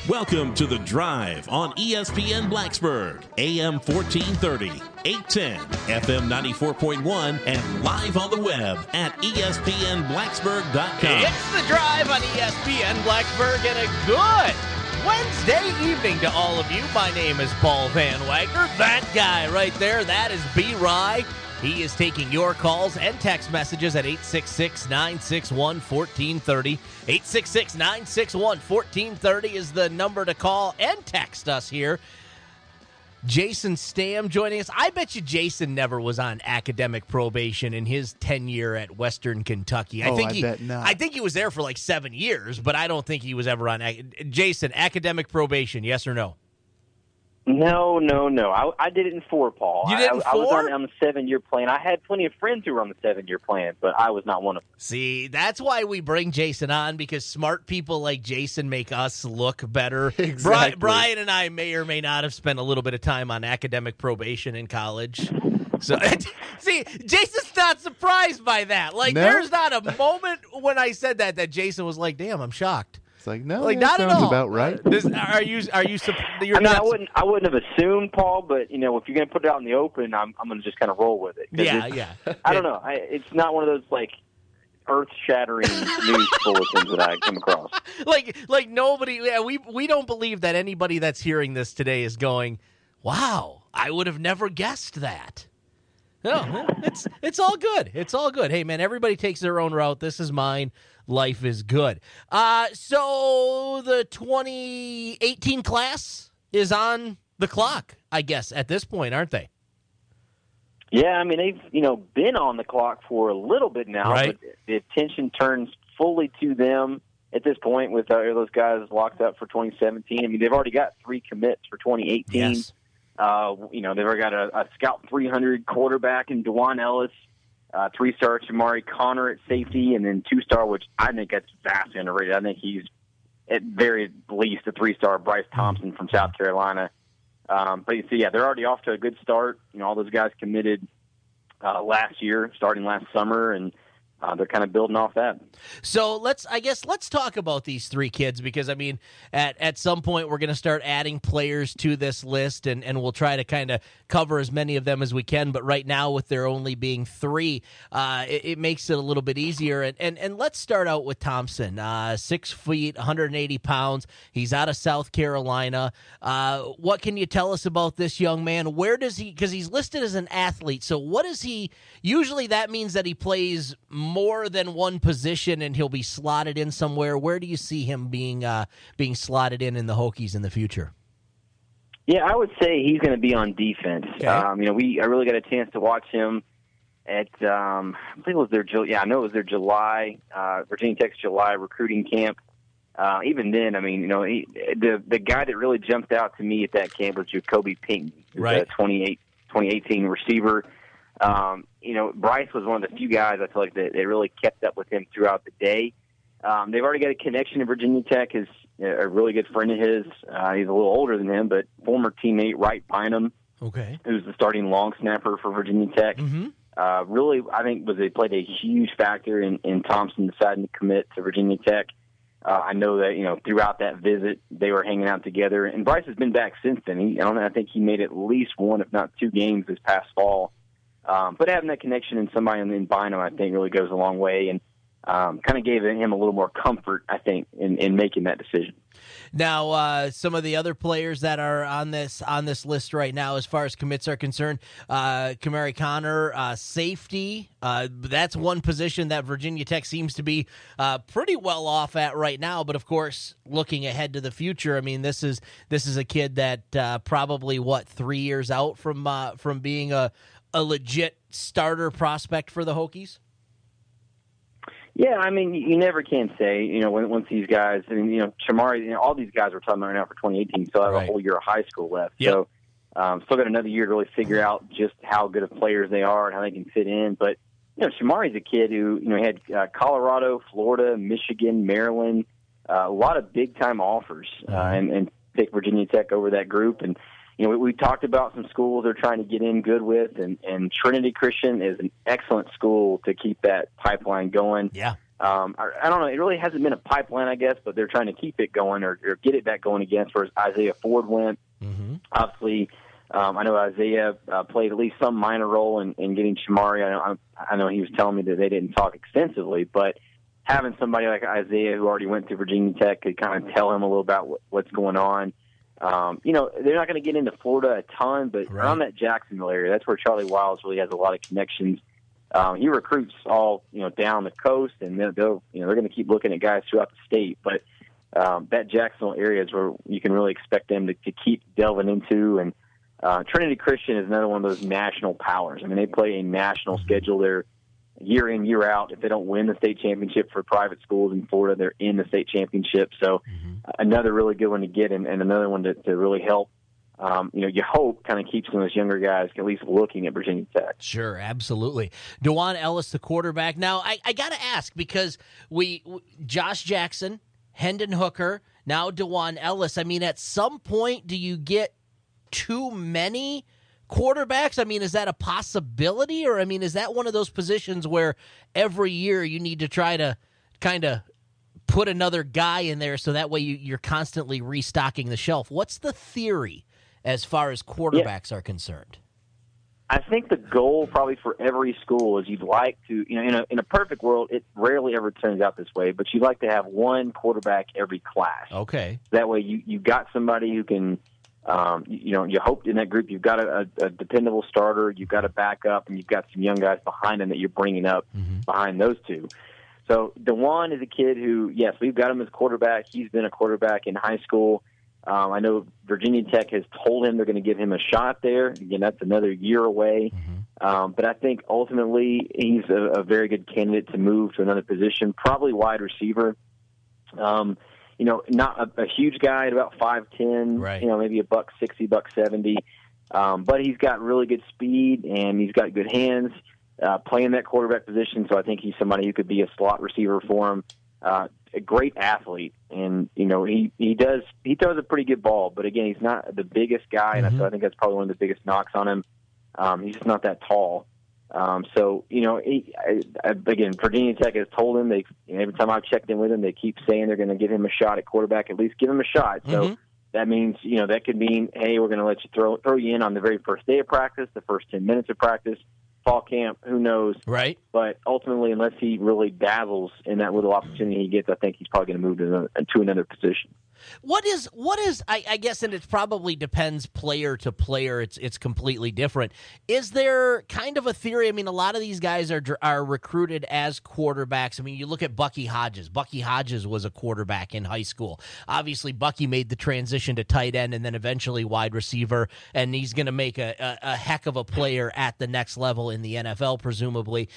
Welcome to The Drive on ESPN Blacksburg, AM 1430, 810, FM 94.1, and live on the web at ESPNBlacksburg.com. It's The Drive on ESPN Blacksburg, and a good Wednesday evening to all of you. My name is Paul Van Wagoner. That guy right there, that is B-Rye. He is taking your calls and text messages at 866-961-1430. 866-961-1430 is the number to call and text us here. Jason Stamm joining us. I bet you Jason never was on academic probation in his tenure at Western Kentucky. I bet not. I think he was there for like 7 years, but I don't think he was ever on. Jason, academic probation, yes or no? No. I did it in 4, Paul. You did it in 4? I was on the 7-year plan. I had plenty of friends who were on the 7-year plan, but I was not one of them. See, that's why we bring Jason on, because smart people like Jason make us look better. Exactly. Brian and I may or may not have spent a little bit of time on academic probation in college. So, see, Jason's not surprised by that. Like, There's not a moment when I said that Jason was like, damn, I'm shocked. It's like, no, like, that not sounds at all. about right. Are you you're I wouldn't have assumed, Paul, but, if you're going to put it out in the open, I'm going to just kind of roll with it. Yeah. I don't know. It's not one of those, like, earth-shattering news bulletins that I come across. Like nobody, we don't believe that anybody that's hearing this today is going, wow, I would have never guessed that. No, it's all good. It's all good. Hey, man, everybody takes their own route. This is mine. Life is good. So the 2018 class is on the clock, I guess, at this point, aren't they? Yeah, I mean, they've, been on the clock for a little bit now, right. But the attention turns fully to them at this point with those guys locked up for 2017. I mean, they've already got 3 commits for 2018. Yes. They've already got a Scout 300 quarterback in DeJuan Ellis, 3-star Jamari Connor at safety, and then 2-star, which I think that's vastly underrated. I think he's at very least a 3-star Bryce Thompson from South Carolina. But you see, they're already off to a good start. All those guys committed last year, starting last summer, and they're kind of building off that. So let's talk about these 3 kids, because, I mean, at some point we're going to start adding players to this list, and we'll try to kind of cover as many of them as we can. But right now, with there only being 3, it makes it a little bit easier. And let's start out with Thompson, 6 feet, 180 pounds. He's out of South Carolina. What can you tell us about this young man? Where does he – because he's listed as an athlete. So what is he – usually that means that he plays more than one position and he'll be slotted in somewhere. Where do you see him being slotted in the Hokies in the future? Yeah, I would say he's going to be on defense. Okay. I really got a chance to watch him at I think it was their July Virginia Tech's July recruiting camp. Even then, I mean, the guy that really jumped out to me at that camp was Jacoby Pinckney, right? The 2018 receiver. Bryce was one of the few guys I feel like that really kept up with him throughout the day. They've already got a connection to Virginia Tech. Is a really good friend of his. He's a little older than him, but former teammate Wright Bynum, who's the starting long snapper for Virginia Tech. Mm-hmm. Really, I think played a huge factor in Thompson deciding to commit to Virginia Tech. I know that throughout that visit they were hanging out together, and Bryce has been back since then. I think he made at least 1, if not 2 games this past fall. But having that connection in somebody in Bynum, I think, really goes a long way, and kind of gave him a little more comfort, I think, in making that decision. Now, some of the other players that are on this list right now, as far as commits are concerned, Jamari Connor, safety. That's one position that Virginia Tech seems to be pretty well off at right now. But of course, looking ahead to the future, I mean, this is a kid that probably 3 years out from being a legit starter prospect for the Hokies. Yeah, I mean, you never can say, once these guys, Shamari, all these guys we're talking about right now for 2018 still have a whole year of high school left. Yep. So still got another year to really figure out just how good of players they are and how they can fit in. But, Shamari's a kid who, he had Colorado, Florida, Michigan, Maryland, a lot of big-time offers and picked Virginia Tech over that group. And, we talked about some schools they're trying to get in good with, and Trinity Christian is an excellent school to keep that pipeline going. Yeah. I don't know. It really hasn't been a pipeline, I guess, but they're trying to keep it going or get it back going again as far as Isaiah Ford went. Mm-hmm. Obviously, I know Isaiah played at least some minor role in getting Shamari. I know he was telling me that they didn't talk extensively, but having somebody like Isaiah who already went to Virginia Tech could kind of tell him a little about what's going on. They're not going to get into Florida a ton, but around that Jacksonville area, that's where Charlie Wiles really has a lot of connections. He recruits all down the coast, and they're going to keep looking at guys throughout the state. But that Jacksonville area is where you can really expect them to keep delving into. And Trinity Christian is another one of those national powers. I mean, they play a national schedule there year in, year out. If they don't win the state championship for private schools in Florida, they're in the state championship. So another really good one to get, and another one to really help. You hope kind of keeps some of those younger guys at least looking at Virginia Tech. Sure, absolutely. DeJuan Ellis, the quarterback. Now, I got to ask, because Josh Jackson, Hendon Hooker, now DeJuan Ellis. I mean, at some point, do you get too many quarterbacks? I mean, is that a possibility? Or, I mean, is that one of those positions where every year you need to try to kind of put another guy in there so that way you're constantly restocking the shelf? What's the theory as far as quarterbacks are concerned? I think the goal probably for every school is you'd like to, in a perfect world, it rarely ever turns out this way, but you'd like to have one quarterback every class. Okay. That way you've got somebody who can, you hope in that group you've got a dependable starter, you've got a backup, and you've got some young guys behind them that you're bringing up behind those two. So DeJuan is a kid who, yes, we've got him as quarterback. He's been a quarterback in high school. I know Virginia Tech has told him they're going to give him a shot there. Again, that's another year away. But I think ultimately he's a very good candidate to move to another position, probably wide receiver. Not a huge guy at about 5'10", right. Maybe $160, $170. But he's got really good speed and he's got good hands. Playing that quarterback position, so I think he's somebody who could be a slot receiver for him. A great athlete, and he throws a pretty good ball. But again, he's not the biggest guy, and so I think that's probably one of the biggest knocks on him. He's just not that tall. Again, Virginia Tech has told him every time I've checked in with him, they keep saying they're going to give him a shot at quarterback. At least give him a shot. So that means that could mean, hey, we're going to let you throw you in on the very first day of practice, the first 10 minutes of practice. Fall camp, who knows? Right. But ultimately, unless he really dazzles in that little opportunity he gets, I think he's probably going to move to another position. What is? I guess, and it probably depends player to player. It's completely different. Is there kind of a theory? I mean, a lot of these guys are recruited as quarterbacks. I mean, you look at Bucky Hodges. Bucky Hodges was a quarterback in high school. Obviously, Bucky made the transition to tight end and then eventually wide receiver, and he's going to make a heck of a player at the next level in the NFL, presumably.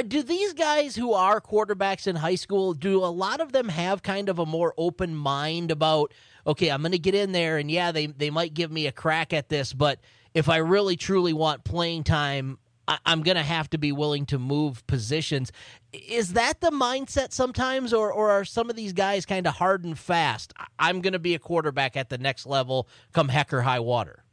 Do these guys who are quarterbacks in high school, do a lot of them have kind of a more open mind about, okay, I'm going to get in there, and yeah, they might give me a crack at this, but if I really truly want playing time, I'm going to have to be willing to move positions. Is that the mindset sometimes, or are some of these guys kind of hard and fast? I'm going to be a quarterback at the next level, come heck or high water.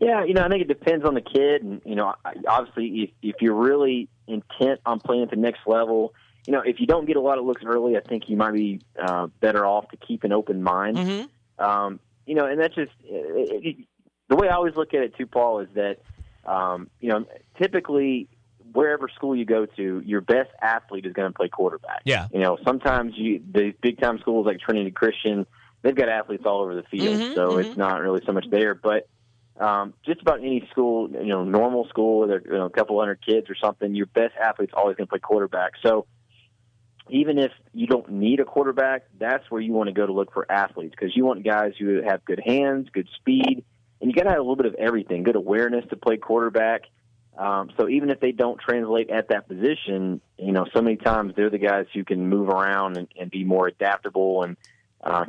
Yeah, I think it depends on the kid. And, obviously, if you're really intent on playing at the next level, if you don't get a lot of looks early, I think you might be better off to keep an open mind. And that's just the way I always look at it too, Paul, is that, typically wherever school you go to, your best athlete is going to play quarterback. Yeah. Sometimes the big-time schools like Trinity Christian, they've got athletes all over the field, so it's not really so much there. But just about any school, normal school with a couple hundred kids or something, your best athlete's always going to play quarterback. So even if you don't need a quarterback, that's where you want to go to look for athletes, because you want guys who have good hands, good speed, and you got to have a little bit of everything, good awareness to play quarterback. So even if they don't translate at that position, so many times they're the guys who can move around and be more adaptable and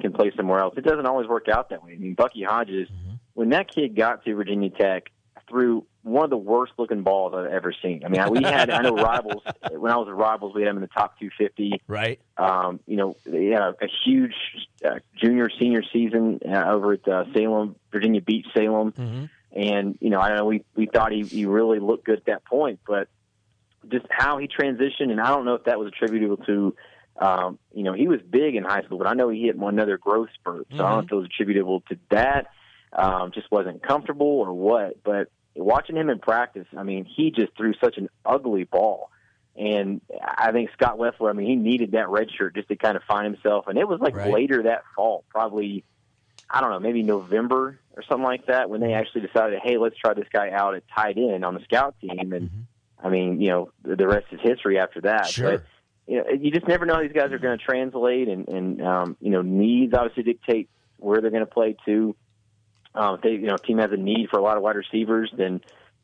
can play somewhere else. It doesn't always work out that way. I mean, Bucky Hodges, when that kid got to Virginia Tech, threw one of the worst looking balls I've ever seen. I mean, I know Rivals, when I was at Rivals, we had him in the top 250. Right. They had a huge senior season over at Salem, Virginia Beach, Salem. And, I know we thought he really looked good at that point, but just how he transitioned, and I don't know if that was attributable to, he was big in high school, but I know he hit another growth spurt. So I don't know if it was attributable to that, just wasn't comfortable or what. But watching him in practice, I mean, he just threw such an ugly ball. And I think Scott Leffler, I mean, he needed that red shirt just to kind of find himself. And it was like later that fall, probably, I don't know, maybe November or something like that, when they actually decided, hey, let's try this guy out at tight end on the scout team. And, I mean, the rest is history after that. Sure. But, you just never know how these guys are going to translate. And needs obviously dictate where they're going to play, too. If they, a team has a need for a lot of wide receivers, then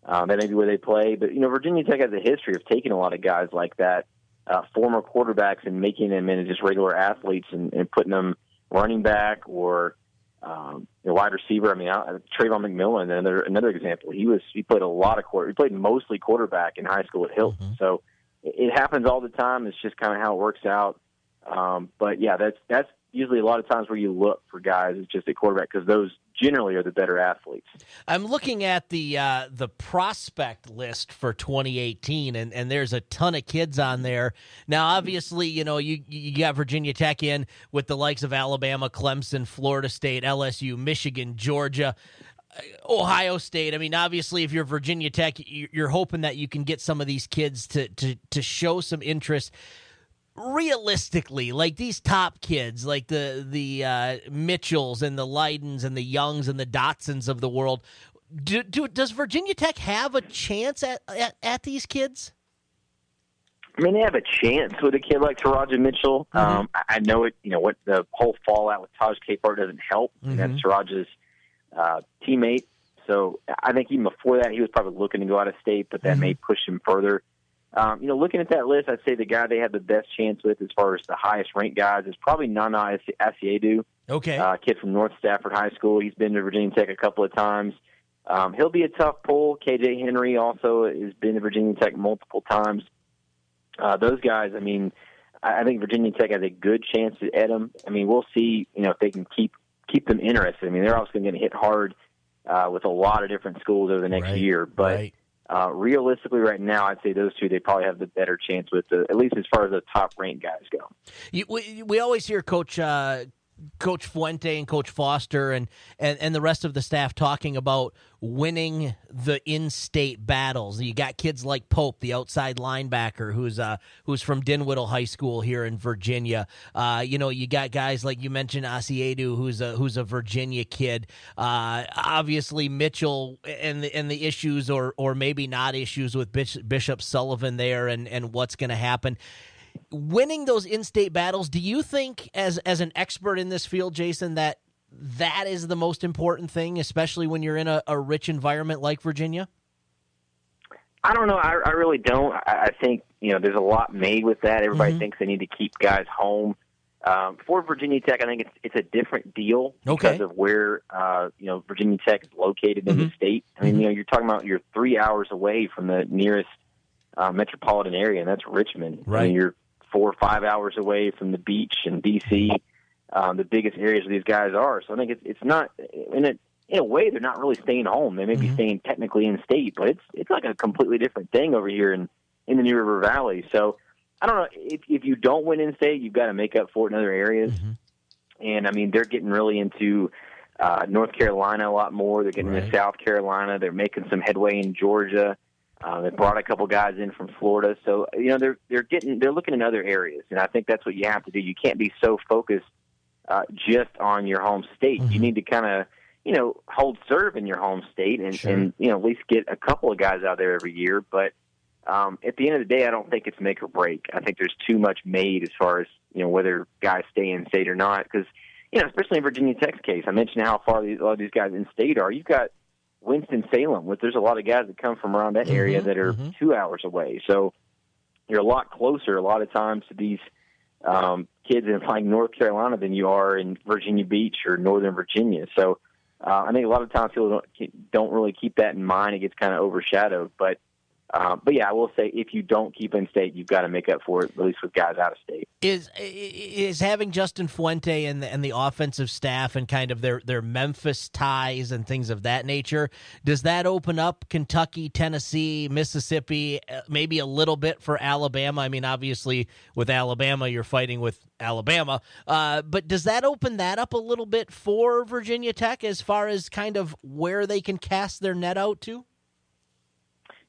that may be where they play. But, Virginia Tech has a history of taking a lot of guys like that, former quarterbacks, and making them into just regular athletes and putting them running back or wide receiver. I mean, Trayvon McMillan, another example. He played a lot of he played mostly quarterback in high school at Hilton. So it happens all the time. It's just kind of how it works out. But yeah, that's usually a lot of times where you look for guys is just a quarterback, because those generally are the better athletes. I'm looking at the prospect list for 2018, and there's a ton of kids on there. Now, obviously, you got Virginia Tech in with the likes of Alabama, Clemson, Florida State, LSU, Michigan, Georgia, Ohio State. I mean, obviously, if you're Virginia Tech, you're hoping that you can get some of these kids to show some interest. Realistically, like these top kids, like the Mitchells and the Leidens and the Youngs and the Dotsons of the world, does Virginia Tech have a chance at these kids? I mean, they have a chance with a kid like Taraja Mitchell. I know it. What the whole fallout with Taj Capehart doesn't help, and that's Taraja's teammate. So I think even before that, he was probably looking to go out of state, but that may push him further. Looking at that list, I'd say the guy they have the best chance with as far as the highest ranked guys is probably Nana Asiedu. Okay. Kid from North Stafford High School. He's been to Virginia Tech a couple of times. He'll be a tough pull. KJ Henry also has been to Virginia Tech multiple times. Those guys, I mean, I think Virginia Tech has a good chance at them. I mean, we'll see, if they can keep them interested. I mean, they're also going to hit hard with a lot of different schools over the next year. But realistically, right now, I'd say those two, they probably have the better chance with, at least as far as the top-ranked guys go. We always hear Coach Fuente and Coach Foster and the rest of the staff talking about winning the in-state battles. You got kids like Pope, the outside linebacker, who's from Dinwiddle High School here in Virginia. You got guys like you mentioned, Asiedu, who's a Virginia kid. Obviously Mitchell and the issues or maybe not issues with Bishop Sullivan there and what's going to happen. Winning those in-state battles, do you think, as an expert in this field, Jason, that is the most important thing, especially when you're in a rich environment like Virginia? I don't know. I really don't. I think, there's a lot made with that. Everybody thinks they need to keep guys home. For Virginia Tech, I think it's a different deal because of where, Virginia Tech is located in the state. I mean, you're talking about you're 3 hours away from the nearest metropolitan area, and that's Richmond. Right. I mean, you're 4 or 5 hours away from the beach in D.C., the biggest areas where these guys are. So I think it's not in a way they're not really staying home. They may be staying technically in state, but it's like a completely different thing over here in the New River Valley. So I don't know, if you don't win in state, you've got to make up for it in other areas. And I mean, they're getting really into North Carolina a lot more. They're getting into South Carolina. They're making some headway in Georgia. They brought a couple guys in from Florida, so they're looking in other areas, and I think that's what you have to do. You can't be so focused just on your home state. You need to kind of hold serve in your home state and at least get a couple of guys out there every year. But at the end of the day, I don't think it's make or break. I think there's too much made as far as whether guys stay in state or not, because especially in Virginia Tech's case, I mentioned how far a lot of these guys in state are. You've got Winston-Salem, there's a lot of guys that come from around that area that are 2 hours away. So you're a lot closer a lot of times to these kids in like North Carolina than you are in Virginia Beach or Northern Virginia. So I think a lot of times people don't really keep that in mind. It gets kind of overshadowed. But But yeah, I will say if you don't keep in state, you've got to make up for it, at least with guys out of state. Is having Justin Fuente and the offensive staff and kind of their Memphis ties and things of that nature, does that open up Kentucky, Tennessee, Mississippi, maybe a little bit for Alabama? I mean, obviously with Alabama, you're fighting with Alabama, but does that open that up a little bit for Virginia Tech as far as kind of where they can cast their net out to?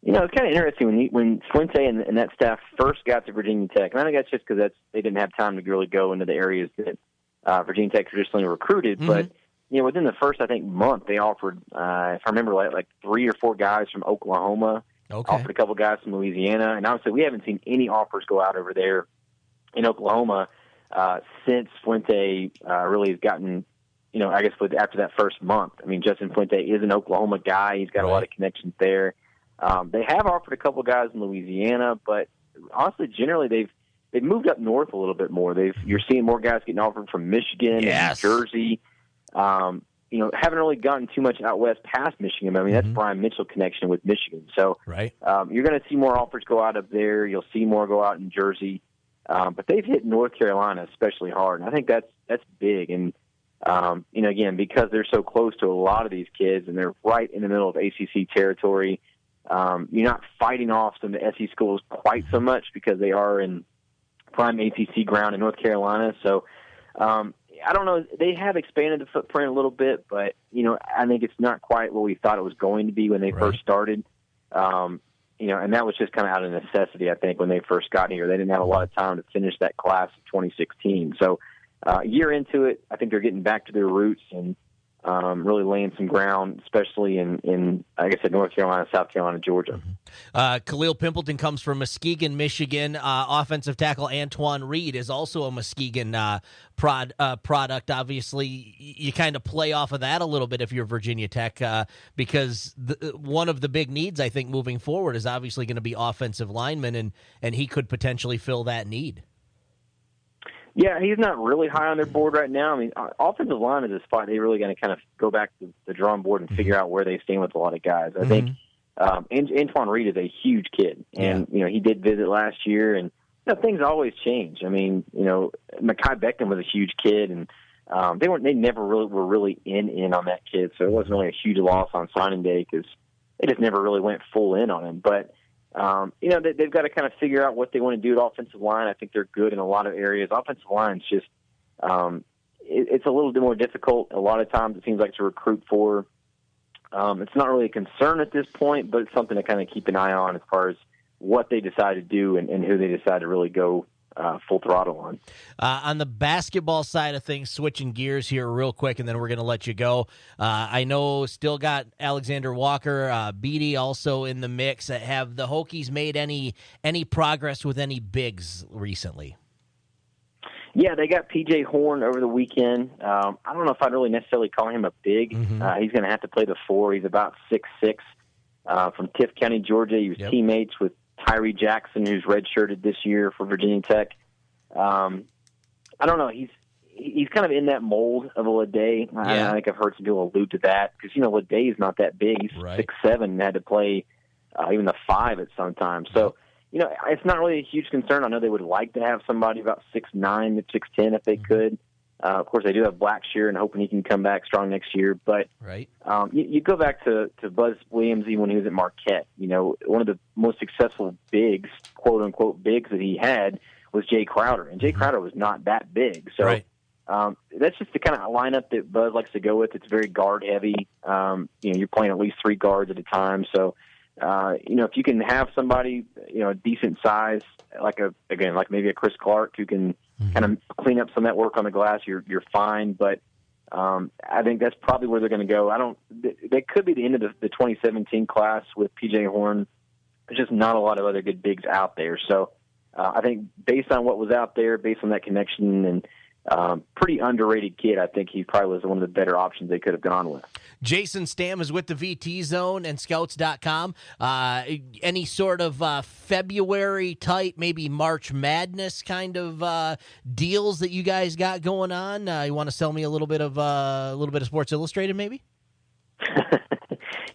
You know, it's kind of interesting when Fuente and that staff first got to Virginia Tech, and I think that's just because they didn't have time to really go into the areas that Virginia Tech traditionally recruited. Mm-hmm. But you know, within the first, I think, month, they offered, if I remember, like 3 or 4 guys from Oklahoma, offered a couple guys from Louisiana, and obviously we haven't seen any offers go out over there in Oklahoma since Fuente really has gotten. You know, I guess after that first month. I mean, Justin Fuente is an Oklahoma guy; he's got a lot of connections there. They have offered a couple guys in Louisiana, but honestly, generally they've moved up north a little bit more. You're seeing more guys getting offered from Michigan and New Jersey. You know, haven't really gotten too much out west past Michigan. I mean, that's Brian Mitchell connection with Michigan. So you're going to see more offers go out of there. You'll see more go out in Jersey. But they've hit North Carolina especially hard, and I think that's big. And you know, again, because they're so close to a lot of these kids, and they're right in the middle of ACC territory. You're not fighting off some of the SEC schools quite so much because they are in prime ACC ground in North Carolina. So I don't know. They have expanded the footprint a little bit, but, you know, I think it's not quite what we thought it was going to be when they first started. You know, and that was just kind of out of necessity, I think, when they first got here. They didn't have a lot of time to finish that class of 2016. So a year into it, I think they're getting back to their roots and really laying some ground, especially in, like I said, North Carolina, South Carolina, Georgia. Khalil Pimpleton comes from Muskegon, Michigan. Offensive tackle Antoine Reed is also a Muskegon product. Obviously, you kind of play off of that a little bit if you're Virginia Tech because one of the big needs, I think, moving forward is obviously going to be offensive linemen, and he could potentially fill that need. Yeah, he's not really high on their board right now. I mean, offensive line is a spot they really going to kind of go back to the drawing board and figure out where they stand with a lot of guys. I think Antoine Reed is a huge kid, and you know he did visit last year, and you know, things always change. I mean, you know, Mekhi Becton was a huge kid, and they never really were really in on that kid, so it wasn't really a huge loss on signing day because they just never really went full in on him, but. You know, they've got to kind of figure out what they want to do at offensive line. I think they're good in a lot of areas. Offensive line's just, it's a little bit more difficult. A lot of times it seems like to recruit for. It's not really a concern at this point, but it's something to kind of keep an eye on as far as what they decide to do and who they decide to really go full throttle on. On the basketball side of things, switching gears here real quick, and then we're going to let you go. I know still got Alexander Walker, Beatty also in the mix. Have the Hokies made any progress with any bigs recently? Yeah, they got P.J. Horn over the weekend. I don't know if I'd really necessarily call him a big. He's going to have to play the 4. He's about 6'6", from Tift County, Georgia. He was teammates with Tyree Jackson, who's redshirted this year for Virginia Tech. I don't know. He's kind of in that mold of a Lede. I think I've heard some people allude to that because, you know, Lede is not that big. He's 6'7", and had to play even the 5 at some time. So, you know, it's not really a huge concern. I know they would like to have somebody about 6'9" to 6'10" if they could. Of course, they do have Blackshear and hoping he can come back strong next year. But you go back to Buzz Williams even when he was at Marquette. You know, one of the most successful bigs, quote-unquote bigs, that he had was Jay Crowder. And Jay Crowder was not that big. So that's just the kind of lineup that Buzz likes to go with. It's very guard-heavy. You know, you're playing at least 3 guards at a time. So, you know, if you can have somebody, you know, decent size, like maybe a Chris Clark who can kind of clean up some of that work on the glass, you're fine. But I think that's probably where they're going to go. They could be the end of the 2017 class with P.J. Horn. There's just not a lot of other good bigs out there. So I think based on what was out there, based on that connection and pretty underrated kid, I think he probably was one of the better options they could have gone with. Jason Stamm is with the VT Zone and Scouts.com. Any sort of February type, maybe March Madness kind of deals that you guys got going on? You want to sell me a little bit of Sports Illustrated, maybe?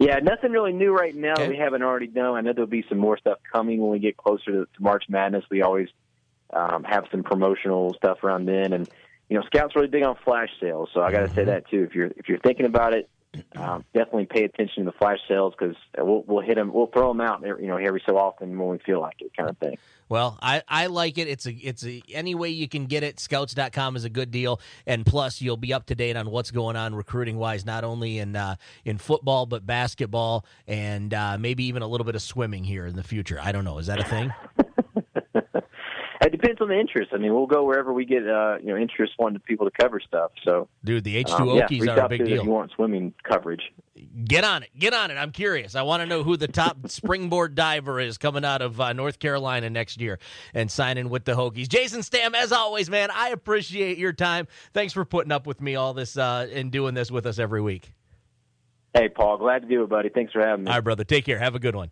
Yeah, nothing really new right now Okay. that we haven't already done. I know there'll be some more stuff coming when we get closer to March Madness. We always have some promotional stuff around then, and Scout's really big on flash sales. So I got to say that too. If you're thinking about it, definitely pay attention to the flash sales because we'll hit them. We'll throw them out, every so often when we feel like it, kind of thing. Well, I like it. It's any way you can get it. Scouts.com is a good deal, and plus you'll be up to date on what's going on recruiting wise, not only in football but basketball and maybe even a little bit of swimming here in the future. I don't know. Is that a thing? It depends on the interest. I mean, we'll go wherever we get interest wanting people to cover stuff. So, dude, the H2Okies are a big deal. If you want swimming coverage, get on it. I'm curious. I want to know who the top springboard diver is coming out of North Carolina next year and signing with the Hokies. Jason Stamm, as always, man, I appreciate your time. Thanks for putting up with me all this and doing this with us every week. Hey, Paul, glad to do it, buddy. Thanks for having me. All right, brother. Take care. Have a good one.